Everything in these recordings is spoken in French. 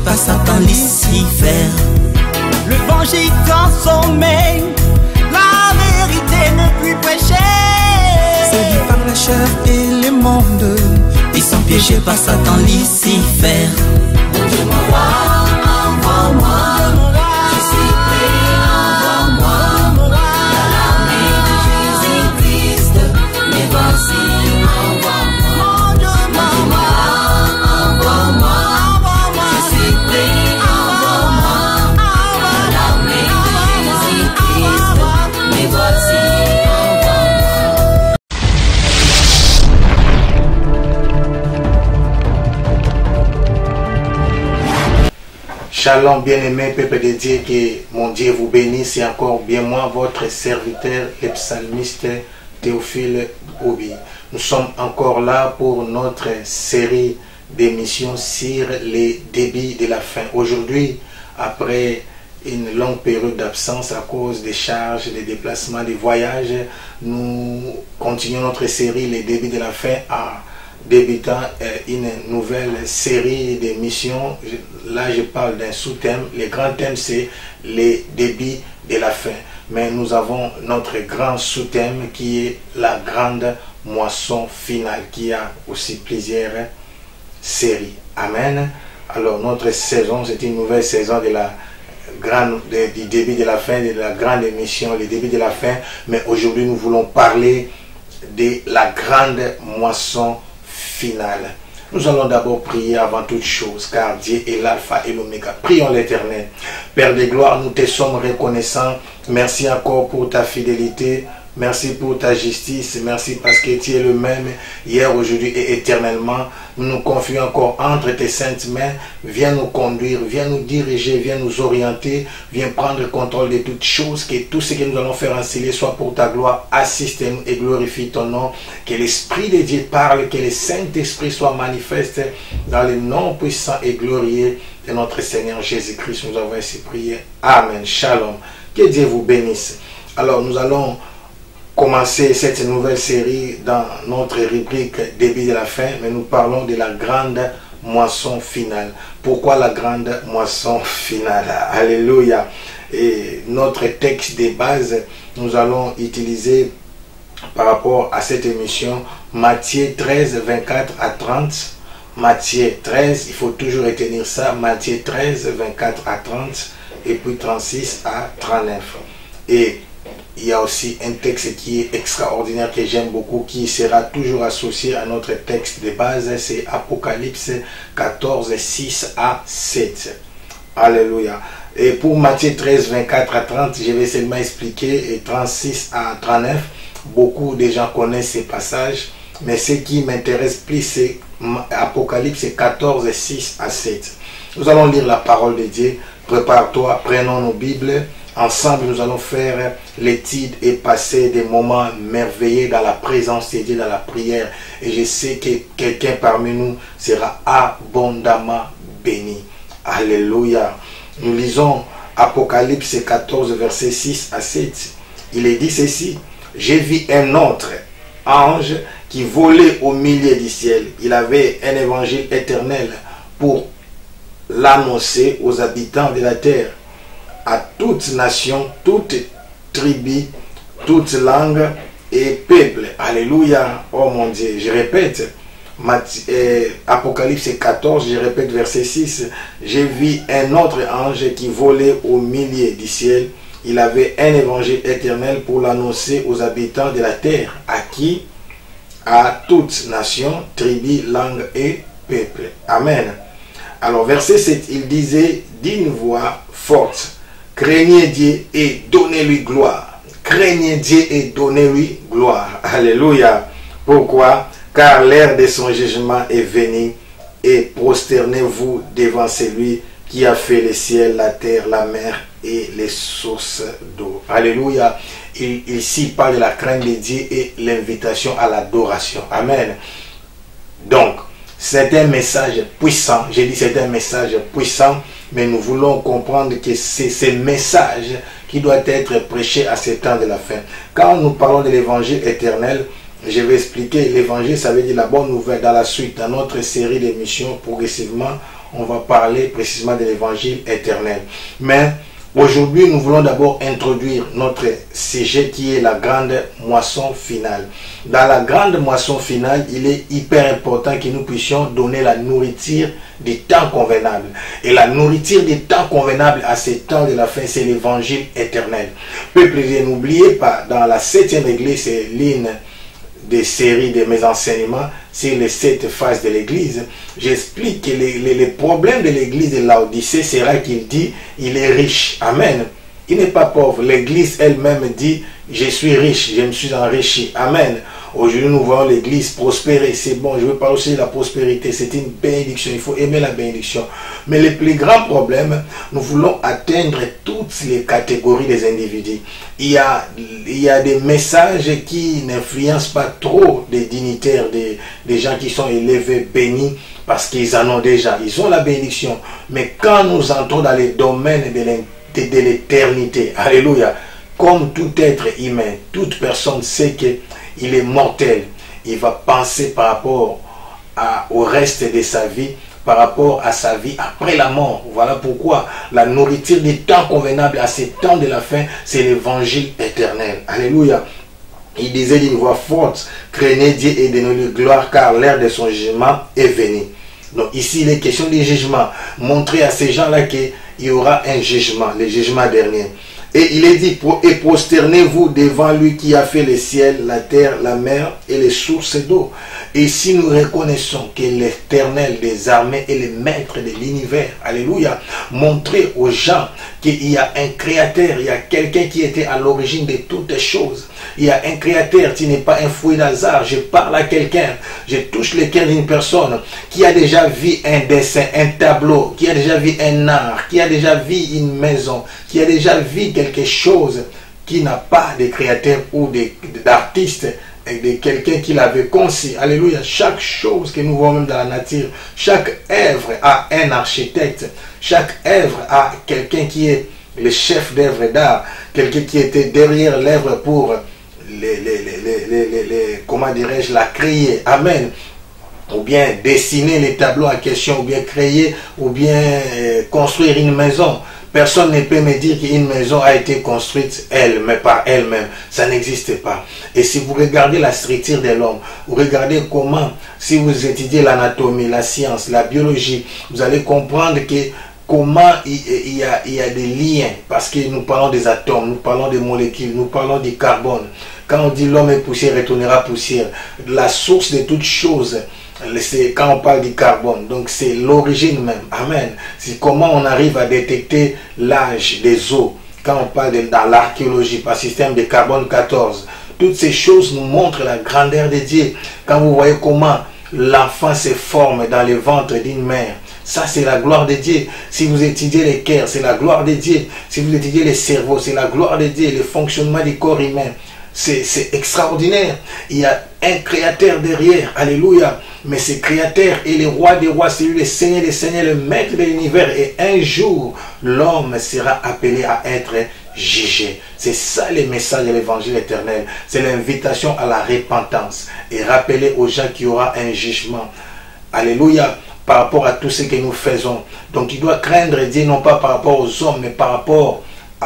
par Satan Lucifer. L'évangile transformé, la vérité ne plus prêcher. Séduit par la chair et le monde, Ils sont piégés par Satan Lucifer. Mon Dieu envoie-moi. Je suis prêt, envoie-moi. Dans l'armée de Jésus-Christ, me voici, envoie-moi. Mon Dieu envoie-moi. Je suis prêt, envoie-moi. Dans l'armée de Jésus-Christ, me voici, envoie-moi. Shalom bien-aimé peuple de Dieu, que mon Dieu vous bénisse et encore bien moi, votre serviteur, le psalmiste Théophile Obi. Nous sommes encore là pour notre série d'émissions sur les débits de la fin. Aujourd'hui, après une longue période d'absence à cause des charges, des déplacements, des voyages, nous continuons notre série les débits de la fin à débutant une nouvelle série d'émissions. Là, je parle d'un sous-thème. Le grand thème, c'est les débits de la fin. Mais nous avons notre grand sous-thème qui est la grande moisson finale, qui a aussi plusieurs séries. Amen. Alors, notre saison, c'est une nouvelle saison de la du début de la fin, de la grande émission, les débuts de la fin. Mais aujourd'hui, nous voulons parler de la grande moisson finale. Nous allons d'abord prier avant toute chose, car Dieu est l'alpha et l'oméga. Prions l'Éternel. Père de gloire, nous te sommes reconnaissants. Merci encore pour ta fidélité. Merci pour ta justice. Merci parce que tu es le même hier, aujourd'hui et éternellement. Nous nous confions encore entre tes saintes mains. Viens nous conduire, viens nous diriger, viens nous orienter. Viens prendre contrôle de toutes choses. Que tout ce que nous allons faire en silence soit pour ta gloire. Assiste-nous et glorifie ton nom. Que l'Esprit de Dieu parle. Que le Saint-Esprit soit manifeste dans le nom puissant et glorieux de notre Seigneur Jésus-Christ. Nous avons ainsi prié. Amen. Shalom. Que Dieu vous bénisse. Alors nous allons commencer cette nouvelle série dans notre rubrique début de la fin, mais nous parlons de la grande moisson finale. Pourquoi la grande moisson finale? Alléluia. Et notre texte de base, nous allons utiliser par rapport à cette émission Matthieu 13, 24 à 30. Matthieu 13, il faut toujours retenir ça, Matthieu 13, 24 à 30 et puis 36 à 39. Et il y a aussi un texte qui est extraordinaire, que j'aime beaucoup, qui sera toujours associé à notre texte de base, c'est Apocalypse 14, 6 à 7. Alléluia. Et pour Matthieu 13, 24 à 30, je vais seulement expliquer, et 36 à 39, beaucoup de gens connaissent ces passages, mais ce qui m'intéresse plus, c'est Apocalypse 14, 6 à 7. Nous allons lire la parole de Dieu. Prépare-toi, prenons nos Bibles. Ensemble, nous allons faire l'étude et passer des moments merveilleux dans la présence de Dieu, dans la prière. Et je sais que quelqu'un parmi nous sera abondamment béni. Alléluia. Nous lisons Apocalypse 14, verset 6 à 7. Il est dit ceci. J'ai vu un autre ange qui volait au milieu du ciel. Il avait un évangile éternel pour l'annoncer aux habitants de la terre, à toute nation, toute tribu, toute langue et peuple. Alléluia. Oh mon Dieu. Je répète, Apocalypse 14, je répète verset 6. J'ai vu un autre ange qui volait au milieu du ciel. Il avait un évangile éternel pour l'annoncer aux habitants de la terre. À qui? À toute nation, tribu, langue et peuple. Amen. Alors verset 7, il disait d'une voix forte: craignez Dieu et donnez-lui gloire. Craignez Dieu et donnez-lui gloire. Alléluia. Pourquoi? Car l'heure de son jugement est venue, et prosternez-vous devant celui qui a fait le ciel, la terre, la mer et les sources d'eau. Alléluia. Ici, il parle de la crainte de Dieu et l'invitation à l'adoration. Amen. Donc, c'est un message puissant. J'ai dit c'est un message puissant, mais nous voulons comprendre que c'est ce message qui doit être prêché à ce temps de la fin. Quand nous parlons de l'évangile éternel, je vais expliquer l'évangile, ça veut dire la bonne nouvelle. Dans la suite, dans notre série d'émissions, progressivement, on va parler précisément de l'évangile éternel. Mais aujourd'hui, nous voulons d'abord introduire notre sujet qui est la grande moisson finale. Dans la grande moisson finale, il est hyper important que nous puissions donner la nourriture du temps convenable. Et la nourriture du temps convenable à ces temps de la fin, c'est l'évangile éternel. Peuple, n'oubliez pas, dans la 7e église, c'est l'une des séries de mes enseignements sur les 7 phases de l'église. J'explique que les problèmes de l'église de Laodicée sera qu'il dit il est riche. Amen. Il n'est pas pauvre. L'église elle-même dit je suis riche, je me suis enrichi. Amen. Aujourd'hui, nous voyons l'église prospérer. C'est bon, je veux parler aussi de la prospérité. C'est une bénédiction. Il faut aimer la bénédiction. Mais le plus grand problème, nous voulons atteindre toutes les catégories des individus. Il y a des messages qui n'influencent pas trop des dignitaires, des gens qui sont élevés, bénis, parce qu'ils en ont déjà. Ils ont la bénédiction. Mais quand nous entrons dans les domaines de l'éternité, alléluia, comme tout être humain, toute personne sait qu'il est mortel. Il va penser par rapport au reste de sa vie, par rapport à sa vie après la mort. Voilà pourquoi la nourriture du temps convenable à ces temps de la fin, c'est l'évangile éternel. Alléluia. Il disait d'une voix forte, craignez Dieu et donnez-lui gloire, car l'heure de son jugement est venue. Donc ici, il est question du jugement. Montrer à ces gens-là qu'il y aura un jugement, le jugement dernier. Et il est dit, et prosternez-vous devant lui qui a fait les ciels, la terre, la mer et les sources d'eau. Et si nous reconnaissons que l'Éternel des armées est le maître de l'univers, alléluia, montrez aux gens qu'il y a un créateur, il y a quelqu'un qui était à l'origine de toutes choses. Il y a un créateur qui n'est pas un fruit d'hasard. Je parle à quelqu'un, je touche le cœur d'une personne qui a déjà vu un dessin, un tableau, qui a déjà vu un art, qui a déjà vu une maison, qui a déjà vu quelque chose qui n'a pas de créateur ou d'artiste, de quelqu'un qui l'avait conçu. Alléluia. Chaque chose que nous voyons même dans la nature, chaque œuvre a un architecte, chaque œuvre a quelqu'un qui est le chef d'œuvre d'art, quelqu'un qui était derrière l'œuvre pour comment dirais-je, la créer. Amen. Ou bien dessiner les tableaux en question, ou bien créer, ou bien construire une maison. Personne ne peut me dire qu'une maison a été construite par elle-même. Ça n'existe pas. Et si vous regardez la structure de l'homme, vous regardez comment, si vous étudiez l'anatomie, la science, la biologie, vous allez comprendre que comment il y a des liens. Parce que nous parlons des atomes, nous parlons des molécules, nous parlons du carbone. Quand on dit l'homme est poussière, retournera poussière. La source de toutes choses, c'est quand on parle du carbone. Donc c'est l'origine même. Amen. C'est comment on arrive à détecter l'âge des eaux. Quand on parle dans l'archéologie, par système de carbone 14. Toutes ces choses nous montrent la grandeur de Dieu. Quand vous voyez comment l'enfant se forme dans le ventre d'une mère, ça c'est la gloire de Dieu. Si vous étudiez les cœurs, c'est la gloire de Dieu. Si vous étudiez les cerveaux, c'est la gloire de Dieu. Le fonctionnement du corps humain, c'est extraordinaire. Il y a un créateur derrière. Alléluia. Mais ce créateur est le roi des rois, c'est lui le Seigneur des seigneurs, le maître de l'univers. Et un jour, l'homme sera appelé à être jugé. C'est ça le message de l'évangile éternel. C'est l'invitation à la repentance. Et rappeler aux gens qu'il y aura un jugement. Alléluia. Par rapport à tout ce que nous faisons. Donc il doit craindre Dieu non pas par rapport aux hommes, mais par rapport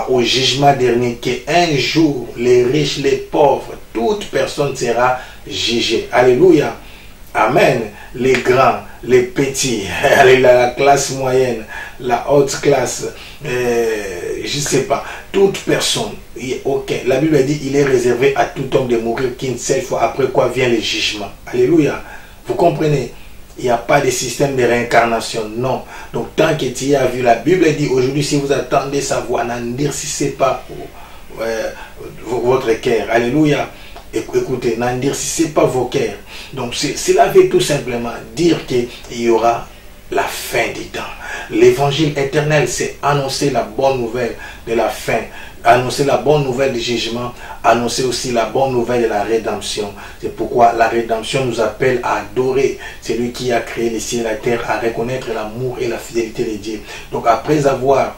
au jugement dernier, qu'un jour, les riches, les pauvres, toute personne sera jugée. Alléluia. Amen. Les grands, les petits, la classe moyenne, la haute classe, je ne sais pas, toute personne. Ok, la Bible dit il est réservé à tout homme de mourir qu'une seule fois, après quoi vient le jugement. Alléluia. Vous comprenez? Il n'y a pas de système de réincarnation, non. Donc tant que tu as vu, la Bible dit aujourd'hui, si vous attendez sa voix, n'endurcissez pas votre cœur. Alléluia. Écoutez, n'endurcissez pas vos cœurs. Donc cela veut tout simplement dire qu'il y aura la fin du temps. L'évangile éternel, c'est annoncer la bonne nouvelle de la fin, annoncer la bonne nouvelle du jugement, annoncer aussi la bonne nouvelle de la rédemption. C'est pourquoi la rédemption nous appelle à adorer celui qui a créé les cieux et la terre, à reconnaître l'amour et la fidélité de Dieu. Donc après avoir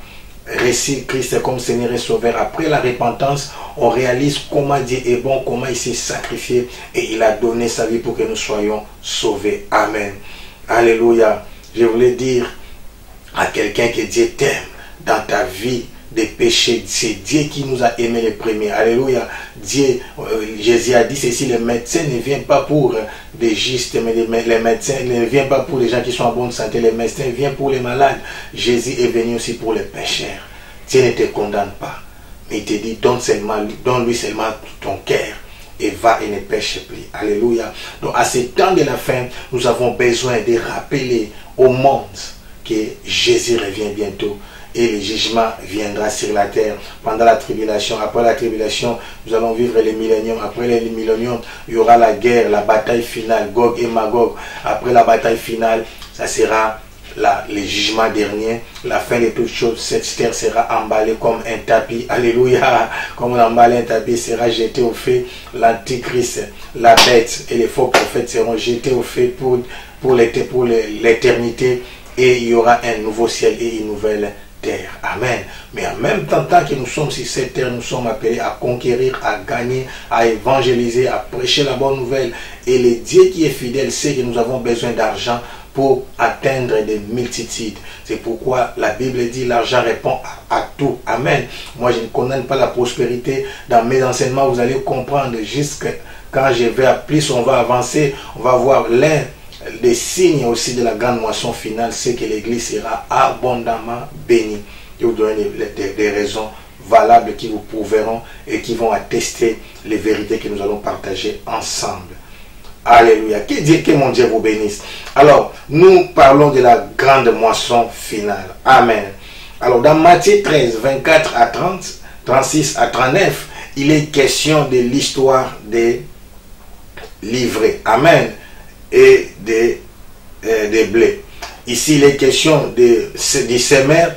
reçu Christ comme Seigneur et Sauveur, après la repentance, on réalise comment Dieu est bon, comment il s'est sacrifié et il a donné sa vie pour que nous soyons sauvés. Amen. Alléluia. Je voulais dire à quelqu'un que Dieu t'aime dans ta vie des péchés. C'est Dieu qui nous a aimés les premiers. Alléluia. Dieu, Jésus a dit ceci, les médecins ne viennent pas pour des justes, mais les médecins ne viennent pas pour les gens qui sont en bonne santé. Les médecins viennent pour les malades. Jésus est venu aussi pour les pécheurs. Dieu ne te condamne pas, mais il te dit, donne-lui seulement ton cœur et va et ne pêche plus. Alléluia. Donc à ce temps de la fin, nous avons besoin de rappeler au monde que Jésus revient bientôt. Et le jugement viendra sur la terre pendant la tribulation. Après la tribulation, nous allons vivre les milléniums. Après les milléniums, il y aura la guerre, la bataille finale, Gog et Magog. Après la bataille finale, ça sera le jugement dernier. La fin de toutes choses, cette terre sera emballée comme un tapis. Alléluia. Comme on emballe un tapis, sera jeté au feu. L'antichrist, la bête et les faux prophètes seront jetés au feu pour l'éternité. Et il y aura un nouveau ciel et une nouvelle terre. Amen. Mais en même temps, tant que nous sommes sur cette terre, nous sommes appelés à conquérir, à gagner, à évangéliser, à prêcher la bonne nouvelle. Et le Dieu qui est fidèle sait que nous avons besoin d'argent pour atteindre des multitudes. C'est pourquoi la Bible dit l'argent répond à tout. Amen. Moi, je ne condamne pas la prospérité. Dans mes enseignements, vous allez comprendre. Jusque quand je vais à plus, on va avancer, on va voir l'un des signes aussi de la grande moisson finale, c'est que l'Église sera abondamment bénie. Je vous donne des raisons valables qui vous prouveront et qui vont attester les vérités que nous allons partager ensemble. Alléluia. Que mon Dieu vous bénisse. Alors, nous parlons de la grande moisson finale. Amen. Alors, dans Matthieu 13, 24 à 30, 36 à 39, il est question de l'histoire des livrets. Amen. Et des blés. Ici, il est question du semeur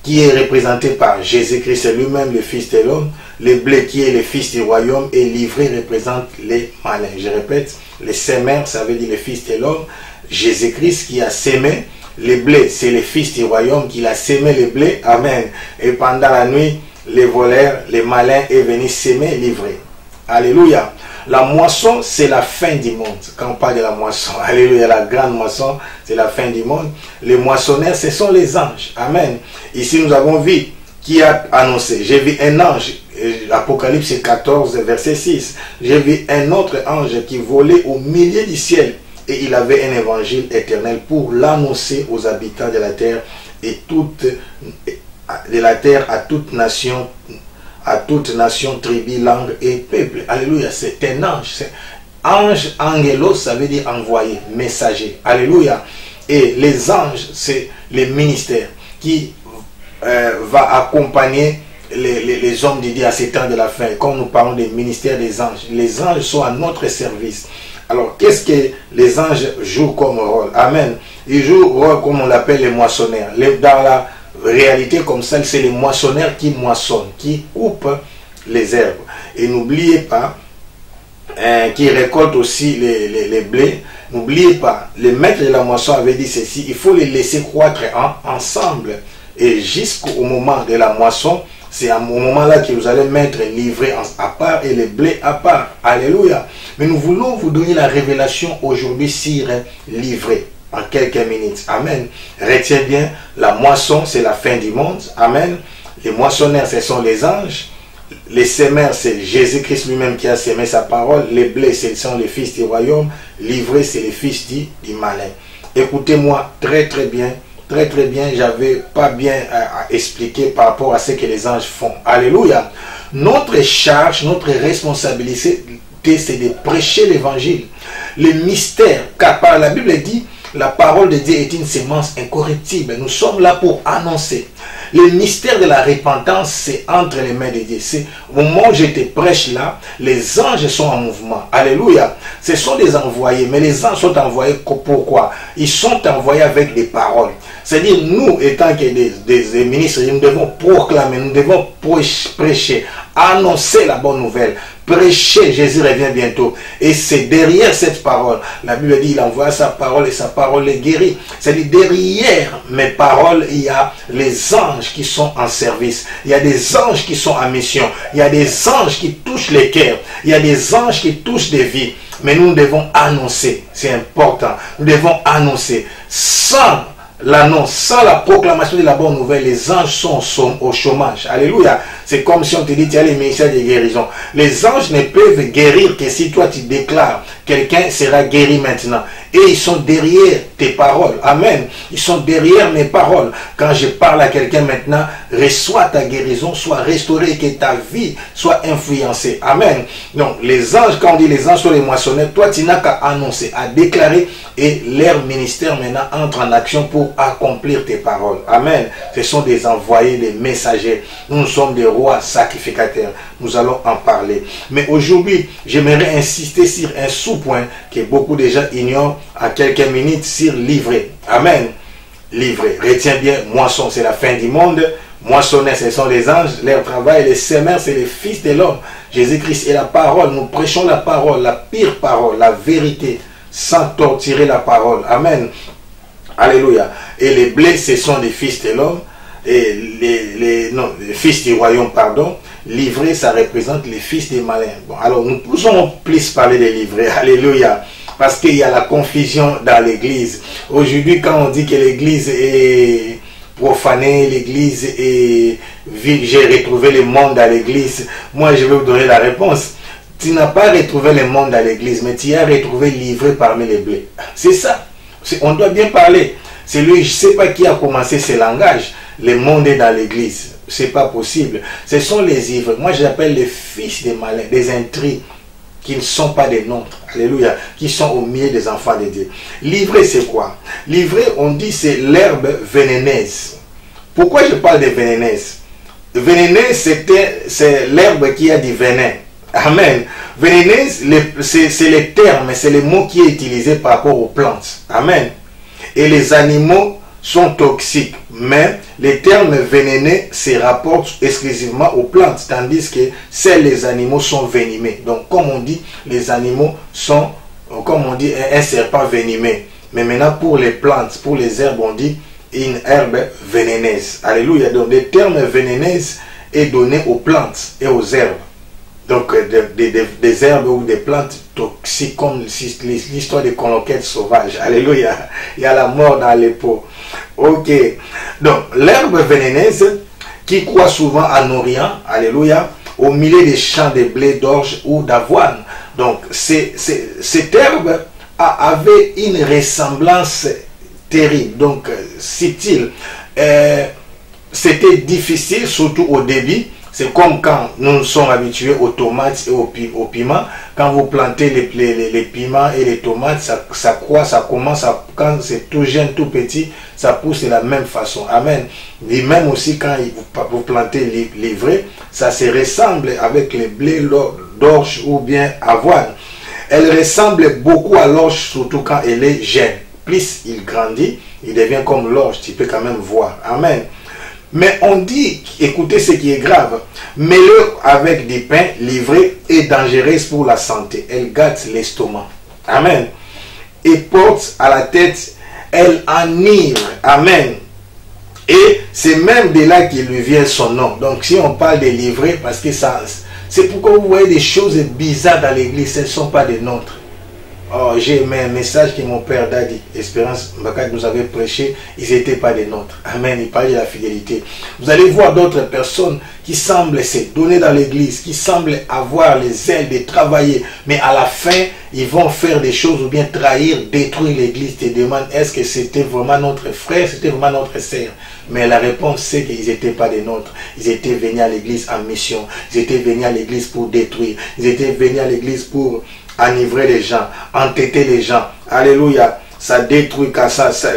qui est représenté par Jésus-Christ lui-même, le Fils de l'homme. Le blé qui est le Fils du royaume et livré représente les malins. Je répète, le semeur, ça veut dire le Fils de l'homme. Jésus-Christ qui a sémé le blé, c'est le Fils du royaume qui a sémé le blé. Amen. Et pendant la nuit, les voleurs, les malins est venu s'aimer et livrer. Alléluia. La moisson, c'est la fin du monde. Quand on parle de la moisson, alléluia, la grande moisson, c'est la fin du monde. Les moissonneurs, ce sont les anges. Amen. Ici, nous avons vu qui a annoncé. J'ai vu un ange, Apocalypse 14, verset 6. J'ai vu un autre ange qui volait au milieu du ciel. Et il avait un évangile éternel pour l'annoncer aux habitants de la terre et à toute nation, tribu, langue et peuple. Alléluia, c'est un ange. Ange, angelos, ça veut dire envoyé, messager. Alléluia. Et les anges, c'est le ministère qui va accompagner les hommes de Dieu à ces temps de la fin. Quand nous parlons des ministères des anges, les anges sont à notre service. Alors, qu'est-ce que les anges jouent comme rôle? Amen. Ils jouent rôle comme on l'appelle les moissonneurs. Dans la réalité comme ça, c'est les moissonneurs qui moissonnent, qui coupent les herbes. Et n'oubliez pas, qui récoltent aussi les blés. N'oubliez pas, le maître de la moisson avait dit ceci, il faut les laisser croître ensemble. Et jusqu'au moment de la moisson, c'est à ce moment-là que vous allez mettre livré à part et les blés à part. Alléluia. Mais nous voulons vous donner la révélation aujourd'hui sur livré. En quelques minutes. Amen. Retiens bien, la moisson, c'est la fin du monde. Amen. Les moissonneurs, ce sont les anges. Les semeurs, c'est Jésus-Christ lui-même qui a sémé sa parole. Les blés, ce sont les fils du royaume. Livré, c'est les fils du malin. Écoutez-moi très très bien. Très très bien. J'avais pas bien à expliquer par rapport à ce que les anges font. Alléluia. Notre charge, notre responsabilité, c'est de prêcher l'évangile. Le mystère, car par la Bible dit, la parole de Dieu est une sémence incorruptible. Nous sommes là pour annoncer. Le mystère de la repentance, c'est entre les mains de Dieu. C'est au moment où je te prêche là, les anges sont en mouvement. Alléluia. Ce sont des envoyés. Mais les anges sont envoyés pourquoi? Ils sont envoyés avec des paroles. C'est-à-dire, nous, étant que des ministres, nous devons proclamer, nous devons prêcher, annoncer la bonne nouvelle. Prêcher, Jésus revient bientôt. Et c'est derrière cette parole. La Bible dit, il envoie sa parole et sa parole les guérit. C'est-à-dire, derrière mes paroles, il y a les anges qui sont en service. Il y a des anges qui sont en mission. Il y a des anges qui touchent les cœurs. Il y a des anges qui touchent des vies. Mais nous devons annoncer. C'est important. Nous devons annoncer. Sans l'annonce, sans la proclamation de la bonne nouvelle, les anges sont au chômage. Alléluia. C'est comme si on te dit, tu as les ministères de guérison. Les anges ne peuvent guérir que si toi tu déclares, quelqu'un sera guéri maintenant. Et ils sont derrière tes paroles. Amen. Ils sont derrière mes paroles. Quand je parle à quelqu'un maintenant, reçois ta guérison, sois restauré, que ta vie soit influencée. Amen. Donc, les anges, quand on dit les anges sont les moissonneurs, toi, tu n'as qu'à annoncer, à déclarer, et leur ministère maintenant entre en action pour accomplir tes paroles. Amen. Ce sont des envoyés, des messagers. Nous sommes des rois sacrificateurs. Nous allons en parler. Mais aujourd'hui, j'aimerais insister sur un sous-point que beaucoup de gens ignorent à quelques minutes, sur livrer. Amen. Livrer. Retiens bien, moisson, c'est la fin du monde. Moissonneurs, ce sont les anges. Leur travail, les semeurs, c'est les fils de l'homme. Jésus-Christ est la parole. Nous prêchons la parole, la pire parole, la vérité, sans torturer la parole. Amen. Alléluia. Et les blés, ce sont des fils de l'homme. Et les fils du royaume, pardon. Livrés, ça représente les fils des malins. Bon, alors nous pouvons plus parler des livrés. Alléluia. Parce qu'il y a la confusion dans l'église. Aujourd'hui, quand on dit que l'église est profanée, l'église est vide, j'ai retrouvé le monde dans l'église, moi je vais vous donner la réponse. Tu n'as pas retrouvé le monde dans l'église, mais tu as retrouvé livré parmi les blés. C'est ça. On doit bien parler. C'est lui, je ne sais pas qui a commencé ce langage. Le monde est dans l'église. C'est pas possible. Ce sont les ivres. Moi, j'appelle les fils des malins, des intrigues qui ne sont pas des nôtres. Alléluia. Qui sont au milieu des enfants de Dieu. Livrer, c'est quoi? Livrer, on dit, c'est l'herbe vénéneuse. Pourquoi je parle de vénéneuse? Vénéneuse, c'est l'herbe qui a du venin. Amen. Vénéneuse, c'est le terme, c'est le mot qui est utilisé par rapport aux plantes. Amen. Et les animaux sont toxiques, mais les termes vénéneux se rapportent exclusivement aux plantes, tandis que les animaux sont venimeux. Donc, comme on dit, les animaux sont, comme on dit, un serpent venimeux. Mais maintenant, pour les plantes, pour les herbes, on dit une herbe vénéneuse. Alléluia. Donc, les termes vénéneuses est donné aux plantes et aux herbes. Donc, des herbes ou des plantes toxiques, comme l'histoire des conquêtes sauvages. Alléluia. Il y a la mort dans les peaux. Ok. Donc, l'herbe vénéneuse qui croît souvent en Orient, alléluia, au milieu des champs de blé, d'orge ou d'avoine. Donc, cette herbe avait une ressemblance terrible. Donc, c'est-il, c'était difficile, surtout au début. C'est comme quand nous sommes habitués aux tomates et aux piments. Quand vous plantez les piments et les tomates, ça croît, ça commence à, quand c'est tout jeune, tout petit, ça pousse de la même façon. Amen. Et même aussi quand vous plantez l'ivraie, ça se ressemble avec les blés d'orge ou bien avoine. Elle ressemble beaucoup à l'orge, surtout quand elle est jeune. Plus il grandit, il devient comme l'orge, tu peux quand même voir. Amen. Mais on dit, écoutez ce qui est grave, mets-le avec du pain, l'ivraie est dangereuse pour la santé. Elle gâte l'estomac. Amen. Et porte à la tête, elle enivre. Amen. Et c'est même de là qu'il lui vient son nom. Donc si on parle de l'ivraie, parce que ça, c'est pourquoi vous voyez des choses bizarres dans l'église, ce ne sont pas des nôtres. Oh, j'ai aimé un message que mon père Dadi Espérance Mbakad nous avait prêché. Ils n'étaient pas des nôtres. Amen. Il parlait de la fidélité. Vous allez voir d'autres personnes qui semblent se donner dans l'église, qui semblent avoir les ailes de travailler, mais à la fin, ils vont faire des choses ou bien trahir, détruire l'église. Te demande, est-ce que c'était vraiment notre frère, c'était vraiment notre sœur? Mais la réponse, c'est qu'ils n'étaient pas des nôtres. Ils étaient venus à l'église en mission. Ils étaient venus à l'église pour détruire. Ils étaient venus à l'église pour enivrer les gens, entêter les gens. Alléluia. Ça détruit quand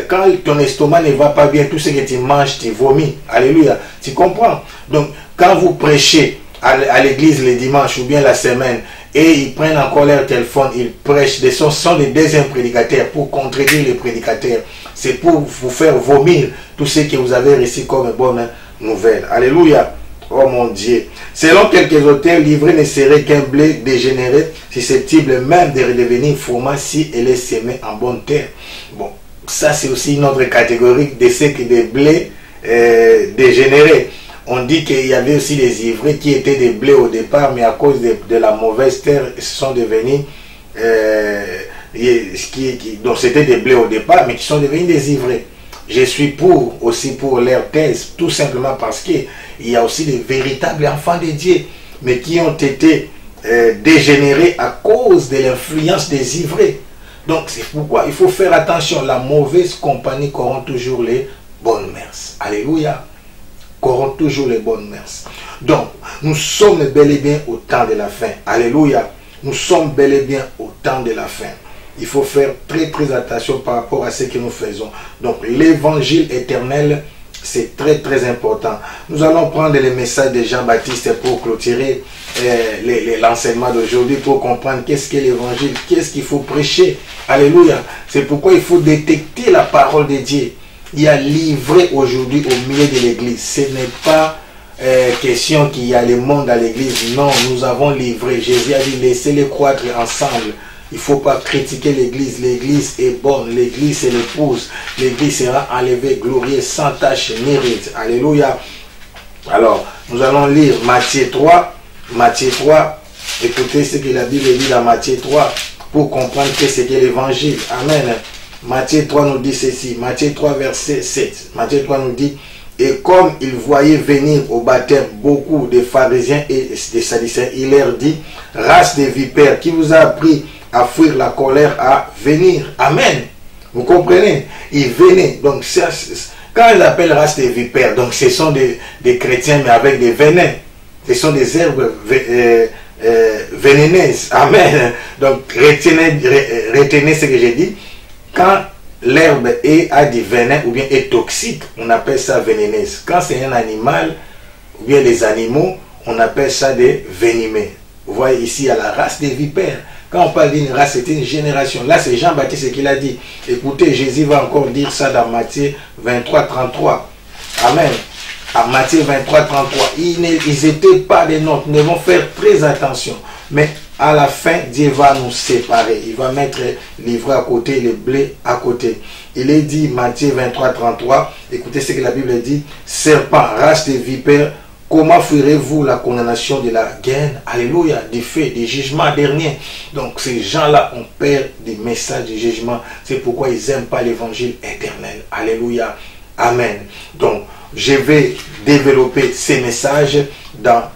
quand ton estomac ne va pas bien, tout ce que tu manges, tu vomis. Alléluia. Tu comprends? Donc, quand vous prêchez à l'église le dimanche ou bien la semaine, et ils prennent encore leur téléphone, ils prêchent, ce sont des deuxièmes prédicateurs pour contredire les prédicateurs. C'est pour vous faire vomir tout ce que vous avez reçu comme bonne nouvelle. Alléluia. Oh mon Dieu. Selon quelques auteurs, l'ivraie ne serait qu'un blé dégénéré, susceptible même de redevenir froment si elle est semée en bonne terre. Bon, ça c'est aussi une autre catégorie de ce que des blés dégénérés. On dit qu'il y avait aussi des ivraies qui étaient des blés au départ, mais à cause de la mauvaise terre, ils sont devenus, donc c'était des blés au départ, mais qui sont devenus des ivraies. je suis pour, aussi pour leur thèse, tout simplement parce qu'il y a aussi des véritables enfants de Dieu, mais qui ont été dégénérés à cause de l'influence des ivrés. Donc c'est pourquoi il faut faire attention. La mauvaise compagnie corrompt toujours les bonnes mœurs. Alléluia. Corrompt toujours les bonnes mœurs. Donc nous sommes bel et bien au temps de la fin. Alléluia. Nous sommes bel et bien au temps de la fin. Il faut faire très attention par rapport à ce que nous faisons. Donc l'évangile éternel, c'est très important. Nous allons prendre les messages de Jean-Baptiste pour clôturer l'enseignement d'aujourd'hui, pour comprendre qu'est-ce qu'est l'évangile, qu'est-ce qu'il faut prêcher. Alléluia. C'est pourquoi il faut détecter la parole de Dieu. Il y a livré aujourd'hui au milieu de l'église. Ce n'est pas question qu'il y a le monde à l'église. Non, nous avons livré. Jésus a dit, laissez-les croître ensemble. Il ne faut pas critiquer l'église. L'église est bonne. L'église est l'épouse. L'église sera enlevée, glorieuse, sans tache ni ride. Alléluia. Alors, nous allons lire Matthieu 3. Matthieu 3. Écoutez ce que la Bible dit dans Matthieu 3 pour comprendre ce qu'est l'évangile. Amen. Matthieu 3 nous dit ceci. Matthieu 3 verset 7. Matthieu 3 nous dit, et comme il voyait venir au baptême beaucoup de pharisiens et des sadducéens, il leur dit, race de vipères, qui vous a appris à fuir la colère, à venir. Amen. Vous comprenez? Ils venaient. Donc, quand ils appellent race de vipères, donc ce sont des chrétiens, mais avec des venins. Ce sont des herbes vénéneuses. Amen. Donc, retenez ce que j'ai dit. Quand l'herbe a du venin ou bien est toxique, on appelle ça vénéneuse. Quand c'est un animal ou bien les animaux, on appelle ça des venimeux. Vous voyez ici, il y a la race des vipères. Quand on parle d'une race, c'est une génération. Là, c'est Jean-Baptiste qui l'a dit. Écoutez, Jésus va encore dire ça dans Matthieu 23, 33. Amen. À Matthieu 23, 33. Ils n'étaient pas des nôtres. Nous devons faire très attention. Mais à la fin, Dieu va nous séparer. Il va mettre l'ivraie à côté, le blé à côté. Il est dit, Matthieu 23, 33. Écoutez ce que la Bible dit. Serpent, race de vipères, comment fuirez-vous la condamnation de la gaine? Alléluia, du fait, du jugement dernier. Donc ces gens-là ont peur du message du jugement. C'est pourquoi ils n'aiment pas l'évangile éternel. Alléluia, amen. Donc je vais développer ces messages dans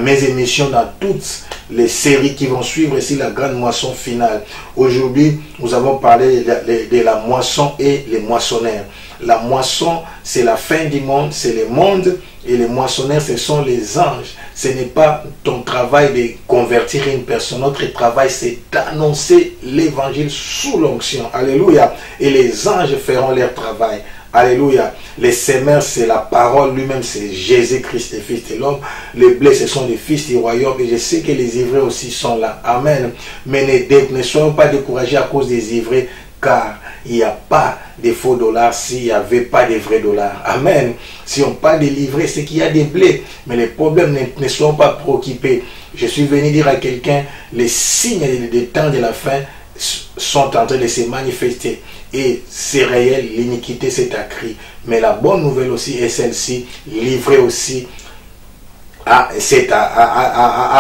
mes émissions, dans toutes les séries qui vont suivre ici la grande moisson finale. Aujourd'hui, nous avons parlé de la moisson et les moissonneurs. La moisson, c'est la fin du monde, c'est le monde, et les moissonneurs, ce sont les anges. Ce n'est pas ton travail de convertir une personne. Notre travail, c'est d'annoncer l'évangile sous l'onction. Alléluia. Et les anges feront leur travail. Alléluia. Les semeurs, c'est la parole lui-même, c'est Jésus-Christ, le Fils de l'homme. Les blés, ce sont les fils du royaume. Et je sais que les ivrés aussi sont là. Amen. Mais ne soyons pas découragés à cause des ivrés, car il n'y a pas de faux dollars s'il n'y avait pas de vrais dollars. Amen. Si on parle de livrés, c'est qu'il y a des blés. Mais les problèmes ne sont pas préoccupés. Je suis venu dire à quelqu'un, les signes des temps de la fin sont en train de se manifester. Et c'est réel, l'iniquité s'est accrue. Mais la bonne nouvelle aussi est celle-ci, livré aussi a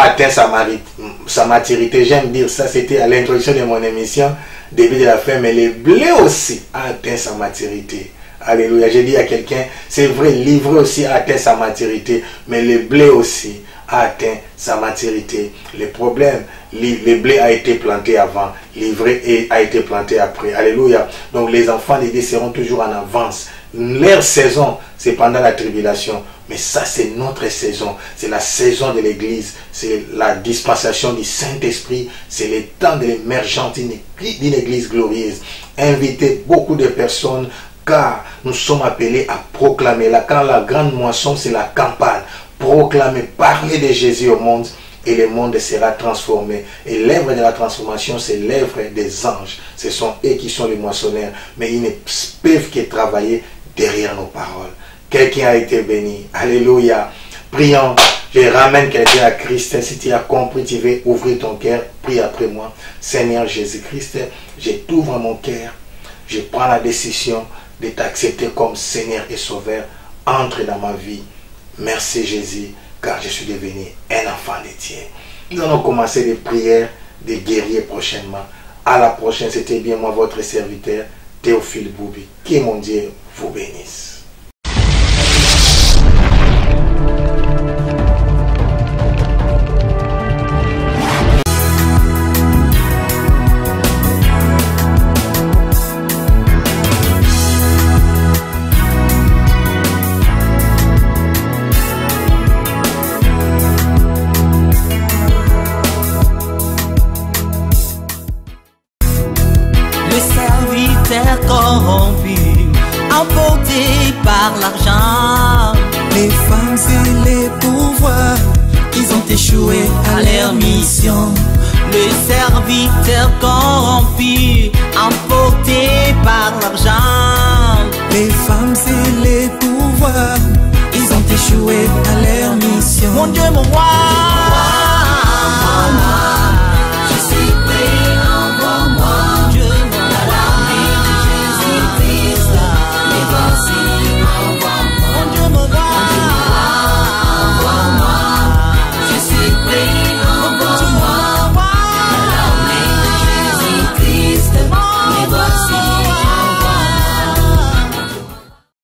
atteint sa maturité. J'aime dire ça, c'était à l'introduction de mon émission, début de la fin, mais le blé aussi a atteint sa maturité. Alléluia. J'ai dit à quelqu'un, c'est vrai, livré aussi a atteint sa maturité, mais le blé aussi a atteint sa maturité. Le problème, le blé a été planté avant, livré a été planté après. Alléluia. Donc les enfants de Dieu seront toujours en avance. Leur saison, c'est pendant la tribulation. Mais ça, c'est notre saison. C'est la saison de l'église. C'est la dispensation du Saint-Esprit. C'est le temps de l'émergence d'une église glorieuse. Invitez beaucoup de personnes, car nous sommes appelés à proclamer. Là, quand la grande moisson, c'est la campagne. Proclamer, parler de Jésus au monde, et le monde sera transformé. Et l'œuvre de la transformation, c'est l'œuvre des anges. Ce sont eux qui sont les moissonneurs. Mais ils ne peuvent que travailler derrière nos paroles. Quelqu'un a été béni. Alléluia. Prions. Je ramène quelqu'un à Christ. Si tu as compris, tu veux ouvrir ton cœur. Prie après moi. Seigneur Jésus-Christ, je t'ouvre mon cœur. Je prends la décision de t'accepter comme Seigneur et Sauveur. Entre dans ma vie. Merci Jésus, car je suis devenu un enfant de Dieu. Nous allons commencer des prières des guerriers prochainement. À la prochaine, c'était bien moi, votre serviteur, Théophile Boubi. Que mon Dieu vous bénisse. Corrompu, emporté par l'argent. Les femmes et les pouvoirs, ils ont échoué à leur mission. Le serviteur corrompu, emporté par l'argent. les femmes et les pouvoirs, ils ont échoué à leur mission. Mon Dieu, mon roi,